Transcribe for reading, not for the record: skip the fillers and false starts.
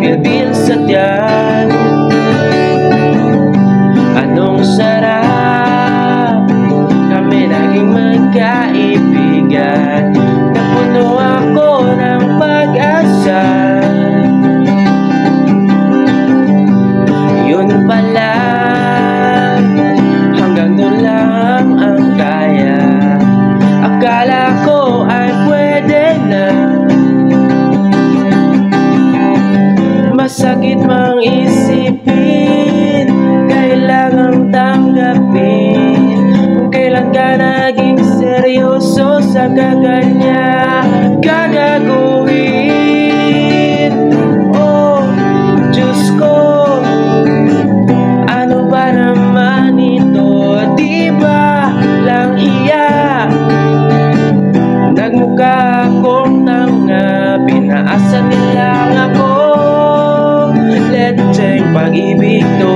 bilbil sa tiyan. Anong sarap, kami naging magkaibigan. Napuno ako ng pag-asa. Yun pala, hanggang doon lang ang kaya. Akala ko ay pwede na. Masakit mang isipin, kailangang tanggapin. Kung kailan ka naging seryoso sa kaganya gagaguhin. Oh, Diyos ko, ano ba naman ito? Di ba lang iya? Nagmukha akong tanga, pinaasa nilang ako. Lecheng pag-ibig to.